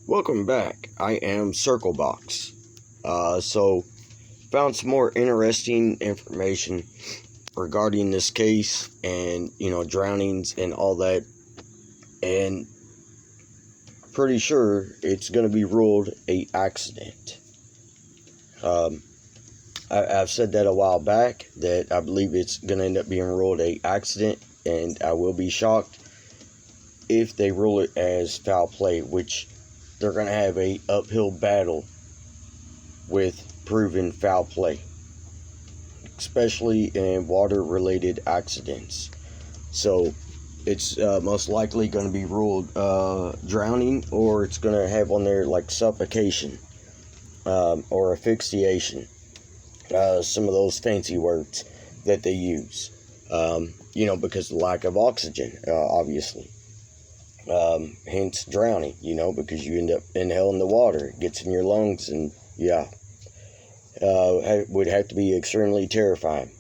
Welcome back. I am SirCoolBox. So found some more interesting information regarding this case and drownings and all that, and pretty sure it's going to be ruled a accident. I've said that a while back that I believe it's going to end up being ruled a accident, and I will be shocked if they rule it as foul play, which they're going to have a uphill battle with proven foul play, especially in water-related accidents. So it's most likely going to be ruled drowning, or it's going to have on there like suffocation or asphyxiation, some of those fancy words that they use, because of the lack of oxygen, obviously. Hence drowning, because you end up inhaling the water. It gets in your lungs, and would have to be extremely terrifying.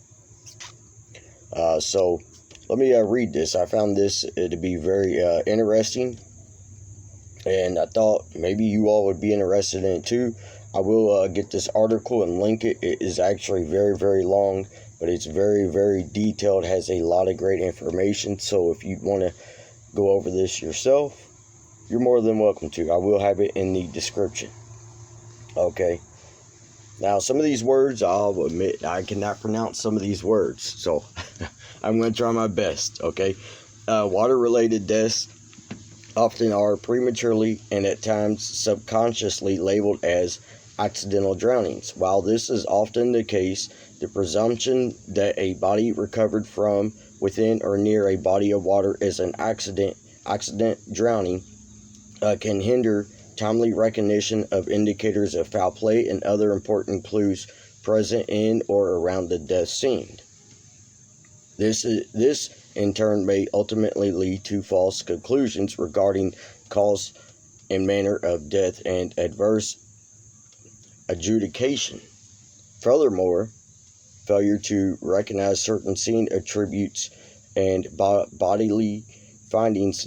So let me read this. I found this to be very interesting, and I thought maybe you all would be interested in it too. I will get this article and link it. It is actually very, very long, but it's very, very detailed, has a lot of great information. So if you want to go over this yourself, you're more than welcome to. I will have it in the description. Okay. Now, some of these words, I'll admit, I cannot pronounce some of these words, so I'm going to try my best, okay? Water-related deaths often are prematurely and at times subconsciously labeled as accidental drownings. While this is often the case, the presumption that a body recovered from within or near a body of water is an accident drowning can hinder timely recognition of indicators of foul play and other important clues present in or around the death scene. This in turn may ultimately lead to false conclusions regarding cause and manner of death and adverse adjudication. Furthermore, failure to recognize certain scene attributes and bodily findings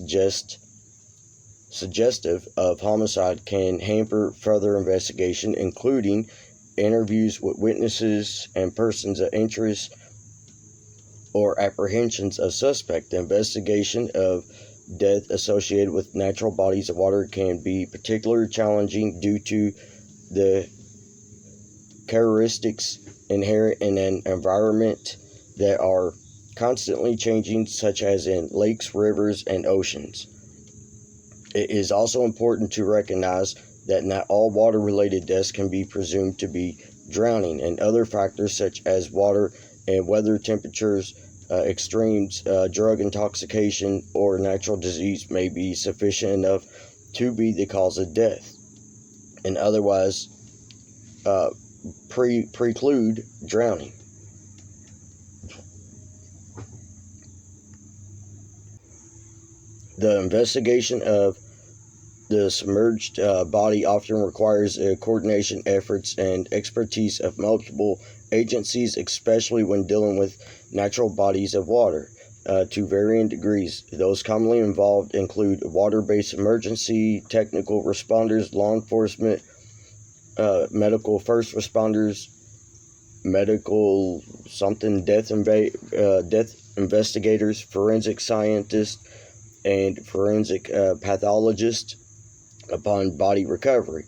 suggestive of homicide can hamper further investigation, including interviews with witnesses and persons of interest or apprehensions of suspect. The investigation of death associated with natural bodies of water can be particularly challenging due to the characteristics inherent in an environment that are constantly changing, such as in lakes, rivers, and oceans. It is also important to recognize that not all water-related deaths can be presumed to be drowning, and other factors such as water and weather temperatures, extremes, drug intoxication, or natural disease may be sufficient enough to be the cause of death, and otherwise preclude drowning. The investigation of the submerged body often requires coordination efforts and expertise of multiple agencies, especially when dealing with natural bodies of water, to varying degrees. Those commonly involved include water-based emergency, technical responders, law enforcement, medical first responders, medical death investigators, forensic scientists, and forensic pathologists upon body recovery.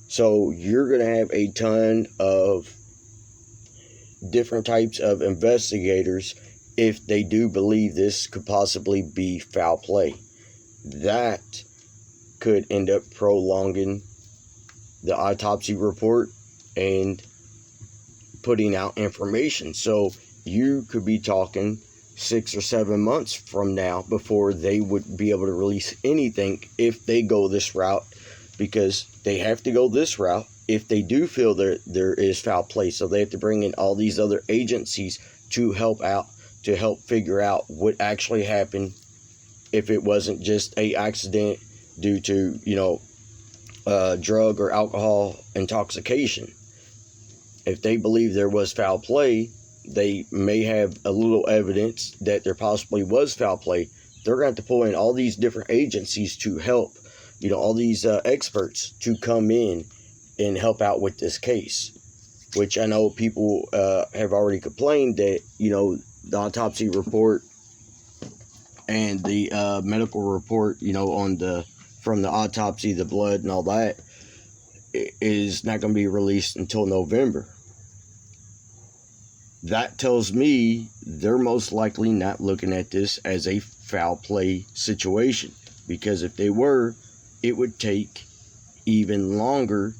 So you're going to have a ton of different types of investigators if they do believe this could possibly be foul play. That could end up prolonging the autopsy report and putting out information. So you could be talking 6 or 7 months from now before they would be able to release anything if they go this route, because they have to go this route if they do feel there is foul play. So they have to bring in all these other agencies to help figure out what actually happened, if it wasn't just a accident due to drug or alcohol intoxication. If they believe there was foul play, they may have a little evidence that there possibly was foul play. They're going to have to pull in all these different agencies to help all these experts to come in and help out with this case, which I know people have already complained that, the autopsy report and the medical report, from the autopsy, the blood and all that, is not going to be released until November. That tells me they're most likely not looking at this as a foul play situation, because if they were, it would take even longer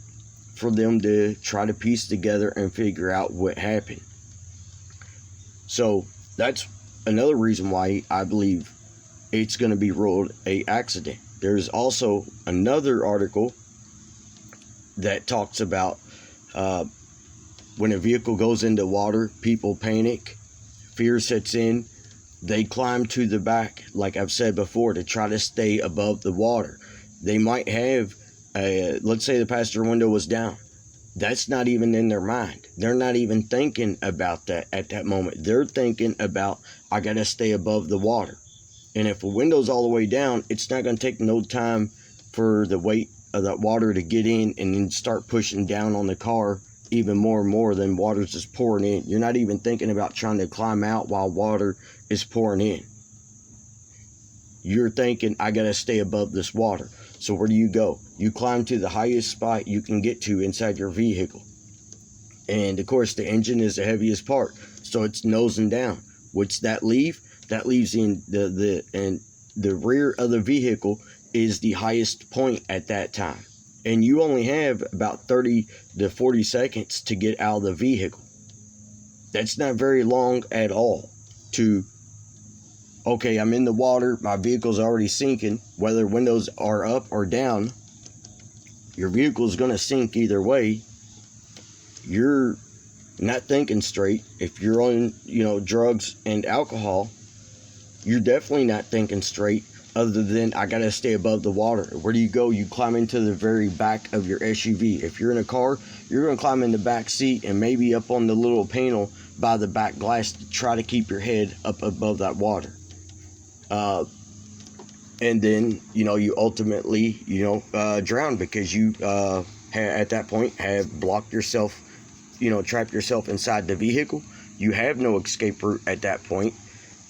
for them to try to piece together and figure out what happened. So that's another reason why I believe it's going to be ruled an accident. There's also another article that talks about when a vehicle goes into water, people panic, fear sets in, they climb to the back, like I've said before, to try to stay above the water. They might have, let's say the passenger window was down. That's not even in their mind. They're not even thinking about that at that moment. They're thinking about, I got to stay above the water. And if a window's all the way down, it's not going to take no time for the weight of that water to get in and then start pushing down on the car even more and more than water's just pouring in. You're not even thinking about trying to climb out while water is pouring in. You're thinking, I got to stay above this water. So where do you go? You climb to the highest spot you can get to inside your vehicle. And of course, the engine is the heaviest part, so it's nosing down. What's that leave? That leaves in the rear of the vehicle is the highest point at that time. And you only have about 30 to 40 seconds to get out of the vehicle. That's not very long at all to, okay, I'm in the water, my vehicle's already sinking, whether windows are up or down, your vehicle's going to sink either way. You're not thinking straight. If you're on, drugs and alcohol, you're definitely not thinking straight, other than, I got to stay above the water. Where do you go? You climb into the very back of your SUV. If you're in a car, you're going to climb in the back seat and maybe up on the little panel by the back glass to try to keep your head up above that water. And then, you ultimately, drown, because you, at that point, have blocked yourself, trapped yourself inside the vehicle. You have no escape route at that point.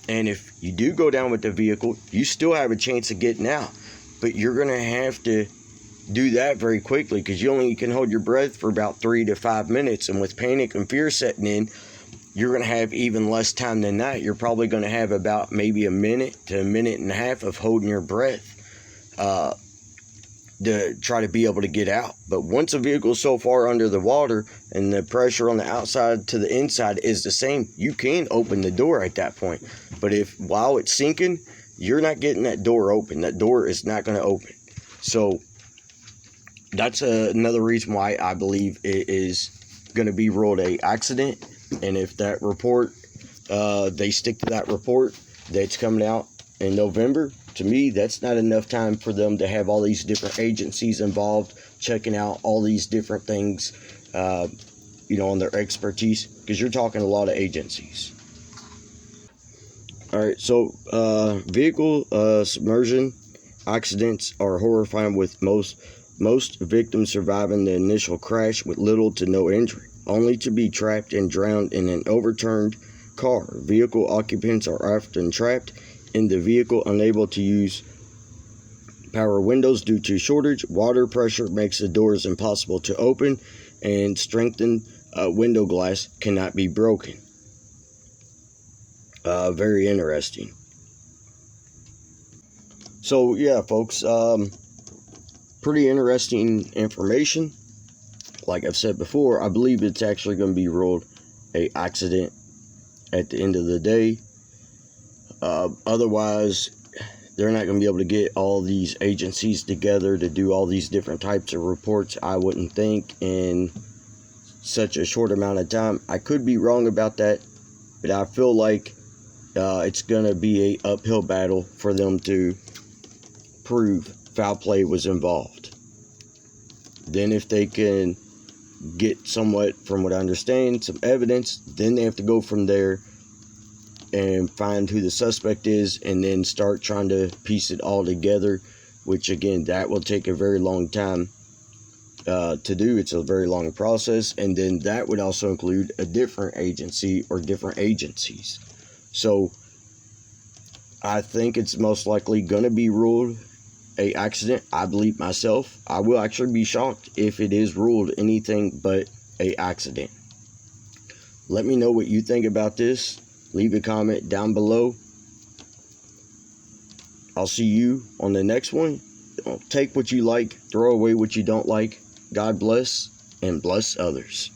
And if you do go down with the vehicle, you still have a chance of getting out. But you're going to have to do that very quickly, because you only can hold your breath for about 3 to 5 minutes. And with panic and fear setting in, you're going to have even less time than that. You're probably going to have about maybe a minute to a minute and a half of holding your breath to try to be able to get out. But once a vehicle is so far under the water and the pressure on the outside to the inside is the same, you can open the door at that point. But if while it's sinking, you're not getting that door open, that door is not going to open. So that's another reason why I believe it is going to be ruled an accident. And if that report, they stick to that report that's coming out in November, to me, that's not enough time for them to have all these different agencies involved, checking out all these different things, on their expertise, because you're talking a lot of agencies. All right, so vehicle submersion accidents are horrifying, with most victims surviving the initial crash with little to no injury, only to be trapped and drowned in an overturned car. Vehicle occupants are often trapped in the vehicle, unable to use power windows due to shortage. Water pressure makes the doors impossible to open, and strengthened window glass cannot be broken. Very interesting. So yeah, folks, pretty interesting information. Like I've said before, I believe it's actually going to be ruled an accident at the end of the day. Otherwise, they're not going to be able to get all these agencies together to do all these different types of reports, I wouldn't think, in such a short amount of time. I could be wrong about that, but I feel like it's going to be a uphill battle for them to prove foul play was involved. Then if they can get somewhat, from what I understand, some evidence, then they have to go from there and find who the suspect is, and then start trying to piece it all together which again, that will take a very long time to do. It's a very long process, and then that would also include a different agency or different agencies. So I think it's most likely going to be ruled a accident. I believe myself. I will actually be shocked if it is ruled anything but a accident. Let me know what you think about this. Leave a comment down below. I'll see you on the next one. Take what you like, throw away what you don't like. God bless, and bless others.